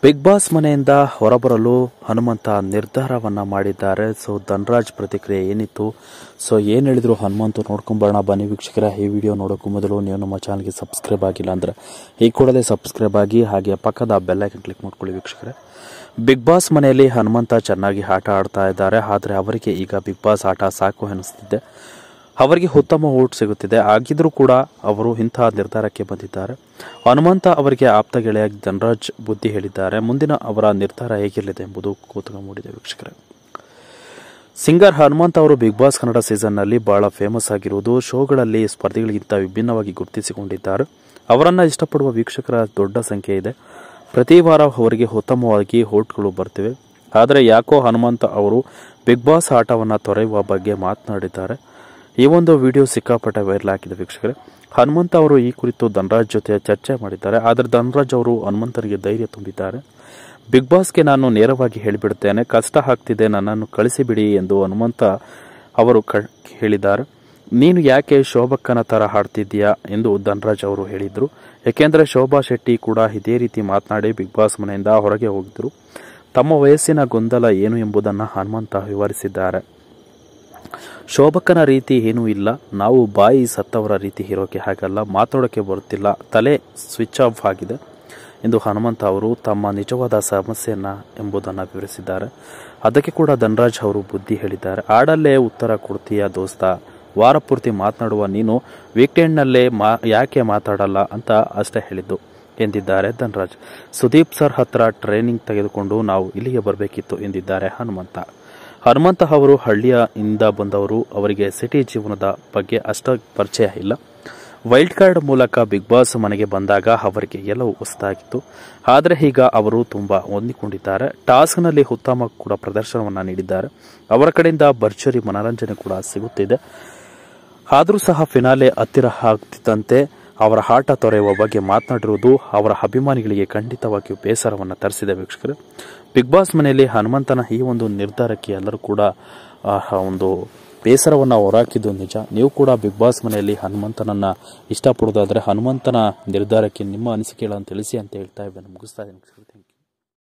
Big boss ಮನೆಯಿಂದ ಹೊರಬರಲು ಹನುಮಂತ ನಿರ್ಧಾರವನ್ನ ಮಾಡಿದ್ದಾರೆ. ಸೊ ಧನರಾಜ್ ಪ್ರತಿಕ್ರಿಯೆ ಏನಿತ್ತು, ಸೊ ಏನ್ ಹೇಳಿದ್ರು ಹನುಮಂತ ನೋಡ್ಕೊಂಬರೋಣ ಬನ್ನಿ ವೀಕ್ಷಕರ. ಈ ವಿಡಿಯೋ ನೋಡೋಕ್ಕೂ ಮೊದಲು ನೀವು ನಮ್ಮ ಚಾನಲ್ಗೆ ಸಬ್ಸ್ಕ್ರೈಬ್ ಆಗಿಲ್ಲ ಅಂದ್ರೆ ಈ ಕೂಡಲೇ ಸಬ್ಸ್ಕ್ರೈಬ್ ಆಗಿ, ಹಾಗೆ ಪಕ್ಕದ ಬೆಲ್ ಐಕನ್ ಕ್ಲಿಕ್ ಮಾಡ್ಕೊಳ್ಳಿ ವೀಕ್ಷಕರೇ. ಬಿಗ್ ಬಾಸ್ ಮನೆಯಲ್ಲಿ ಹನುಮಂತ ಚೆನ್ನಾಗಿ ಆಟ ಆಡ್ತಾ ಇದ್ದಾರೆ. ಆದರೆ ಅವರಿಗೆ ಈಗ ಬಿಗ್ ಬಾಸ್ ಆಟ ಸಾಕು ಅನಿಸ್ತಿದೆ. ಅವರಿಗೆ ಉತ್ತಮ ಓಟ್ ಸಿಗುತ್ತಿದೆ. ಆಗಿದ್ರೂ ಕೂಡ ಅವರು ಇಂತಹ ನಿರ್ಧಾರಕ್ಕೆ ಬಂದಿದ್ದಾರೆ. ಹನುಮಂತ ಅವರಿಗೆ ಆಪ್ತ ಗೆಳೆಯ ಧನರಾಜ್ ಬುದ್ಧಿ ಹೇಳಿದ್ದಾರೆ. ಮುಂದಿನ ಅವರ ನಿರ್ಧಾರ ಹೇಗಿರಲಿದೆ ಎಂಬುದು ಕೌತುಕ ಮೂಡಿದೆ ವೀಕ್ಷಕರೇ. ಸಿಂಗರ್ ಹನುಮಂತ ಅವರು ಬಿಗ್ ಬಾಸ್ ಕನ್ನಡ ಸೀಸನ್ನಲ್ಲಿ ಬಹಳ ಫೇಮಸ್ ಆಗಿರುವುದು. ಶೋಗಳಲ್ಲಿ ಸ್ಪರ್ಧಿಗಳಿಗಿಂತ ವಿಭಿನ್ನವಾಗಿ ಗುರುತಿಸಿಕೊಂಡಿದ್ದಾರೆ. ಅವರನ್ನ ಇಷ್ಟಪಡುವ ವೀಕ್ಷಕರ ದೊಡ್ಡ ಸಂಖ್ಯೆ ಇದೆ. ಪ್ರತಿ ವಾರ ಅವರಿಗೆ ಉತ್ತಮವಾಗಿ ಓಟ್ಗಳು ಬರ್ತಿವೆ. ಆದರೆ ಯಾಕೋ ಹನುಮಂತ ಅವರು ಬಿಗ್ ಬಾಸ್ ಆಟವನ್ನು ತೊರೆಯುವ ಬಗ್ಗೆ ಮಾತನಾಡಿದ್ದಾರೆ. ಈ ಒಂದು ವಿಡಿಯೋ ಸಿಕ್ಕಾಪಟ್ಟೆ ವೈರಲ್ ಆಗಿದೆ ವೀಕ್ಷಕರೇ. ಹನುಮಂತ ಅವರು ಈ ಕುರಿತು ಧನರಾಜ್ ಜೊತೆ ಚರ್ಚೆ ಮಾಡಿದ್ದಾರೆ. ಆದರೆ ಧನರಾಜ್ ಅವರು ಹನುಮಂತನಿಗೆ ಧೈರ್ಯ ತುಂಬಿದ್ದಾರೆ. ಬಿಗ್ ಬಾಸ್ಗೆ ನಾನು ನೇರವಾಗಿ ಹೇಳಿಬಿಡುತ್ತೇನೆ, ಕಷ್ಟ ಆಗ್ತಿದೆ, ನನ್ನನ್ನು ಕಳಿಸಿಬಿಡಿ ಎಂದು ಹನುಮಂತ ಅವರು ಹೇಳಿದ್ದಾರೆ. ನೀನು ಯಾಕೆ ಶೋಭಕ್ಕನ ತರ ಹಾಡ್ತಿದ್ದೀಯಾ ಎಂದು ಧನರಾಜ್ ಅವರು ಹೇಳಿದ್ರು. ಯಾಕೆಂದ್ರೆ ಶೋಭಾ ಶೆಟ್ಟಿ ಕೂಡ ಇದೇ ರೀತಿ ಮಾತನಾಡಿ ಬಿಗ್ ಬಾಸ್ ಮನೆಯಿಂದ ಹೊರಗೆ ಹೋಗಿದ್ರು. ತಮ್ಮ ವಯಸ್ಸಿನ ಗೊಂದಲ ಏನು ಎಂಬುದನ್ನು ಹನುಮಂತ ವಿವರಿಸಿದ್ದಾರೆ. ಶೋಭಕ್ಕನ ರೀತಿ ಏನೂ ಇಲ್ಲ, ನಾವು ಬಾಯಿ ಸತ್ತವರ ರೀತಿ ಇರೋಕೆ ಹಾಗಲ್ಲ, ಮಾತಾಡೋಕೆ ಬರುತ್ತಿಲ್ಲ, ತಲೆ ಸ್ವಿಚ್ ಆಫ್ ಆಗಿದೆ ಎಂದು ಹನುಮಂತ ಅವರು ತಮ್ಮ ನಿಜವಾದ ಸಮಸ್ಯೆಯನ್ನ ಎಂಬುದನ್ನು ವಿವರಿಸಿದ್ದಾರೆ. ಅದಕ್ಕೆ ಕೂಡ ಧನರಾಜ್ ಅವರು ಬುದ್ಧಿ ಹೇಳಿದ್ದಾರೆ. ಆಡಲ್ಲೇ ಉತ್ತರ ಕೊಡ್ತೀಯ ದೋಸ್ತ, ವಾರ ಪೂರ್ತಿ ಮಾತನಾಡುವ ನೀನು ವೀಕೆಂಡ್ನಲ್ಲೇ ಯಾಕೆ ಮಾತಾಡಲ್ಲ ಅಂತ ಅಷ್ಟೇ ಹೇಳಿದ್ದು ಎಂದಿದ್ದಾರೆ ಧನರಾಜ್. ಸುದೀಪ್ ಸರ್ ಹತ್ರ ಟ್ರೈನಿಂಗ್ ತೆಗೆದುಕೊಂಡು ನಾವು ಇಲ್ಲಿಗೆ ಬರಬೇಕಿತ್ತು ಎಂದಿದ್ದಾರೆ ಹನುಮಂತ. ಹನುಮಂತ ಅವರು ಹಳ್ಳಿಯಿಂದ ಬಂದವರು. ಅವರಿಗೆ ಸಿಟಿ ಜೀವನದ ಬಗ್ಗೆ ಅಷ್ಟ ಪರಿಚಯ ಇಲ್ಲ. ವೈಲ್ಡ್ ಕಾರ್ಡ್ ಮೂಲಕ ಬಿಗ್ ಬಾಸ್ ಮನೆಗೆ ಬಂದಾಗ ಅವರಿಗೆ ಎಲ್ಲವೂ ಹೊಸದಾಗಿತ್ತು. ಆದರೆ ಈಗ ಅವರು ತುಂಬಾ ಹೊಂದಿಕೊಂಡಿದ್ದಾರೆ. ಟಾಸ್ಕ್ನಲ್ಲಿ ಉತ್ತಮ ಕೂಡ ಪ್ರದರ್ಶನವನ್ನ ನೀಡಿದ್ದಾರೆ. ಅವರ ಕಡೆಯಿಂದ ಭರ್ಜರಿ ಮನರಂಜನೆ ಕೂಡ ಸಿಗುತ್ತಿದೆ. ಆದರೂ ಸಹ ಫಿನಾಲೆ ಹತ್ತಿರ ಆಗ್ತಿದ್ದಂತೆ ಅವರ ಆಟ ತೊರೆಯುವ ಬಗ್ಗೆ ಮಾತನಾಡಿರುವುದು ಅವರ ಅಭಿಮಾನಿಗಳಿಗೆ ಖಂಡಿತವಾಗಿಯೂ ಬೇಸರವನ್ನು ತರಿಸಿದೆ ವೀಕ್ಷಕರು. ಬಿಗ್ ಬಾಸ್ ಮನೆಯಲ್ಲಿ ಹನುಮಂತನ ಈ ಒಂದು ನಿರ್ಧಾರಕ್ಕೆ ಎಲ್ಲರೂ ಕೂಡ ಒಂದು ಬೇಸರವನ್ನು ಹೊರಹಾಕಿದ್ದು ನಿಜ. ನೀವು ಕೂಡ ಬಿಗ್ ಬಾಸ್ ಮನೆಯಲ್ಲಿ ಹನುಮಂತನನ್ನ ಇಷ್ಟಪಡೋದಾದ್ರೆ ಹನುಮಂತನ ನಿರ್ಧಾರಕ್ಕೆ ನಿಮ್ಮ ಅನಿಸಿಕೆಗಳನ್ನು ತಿಳಿಸಿ ಅಂತ ಹೇಳ್ತಾ ಇದ್ದೇನೆ. ಮುಗಿಸ್ತಾ ಇದ್ದೀನಿ.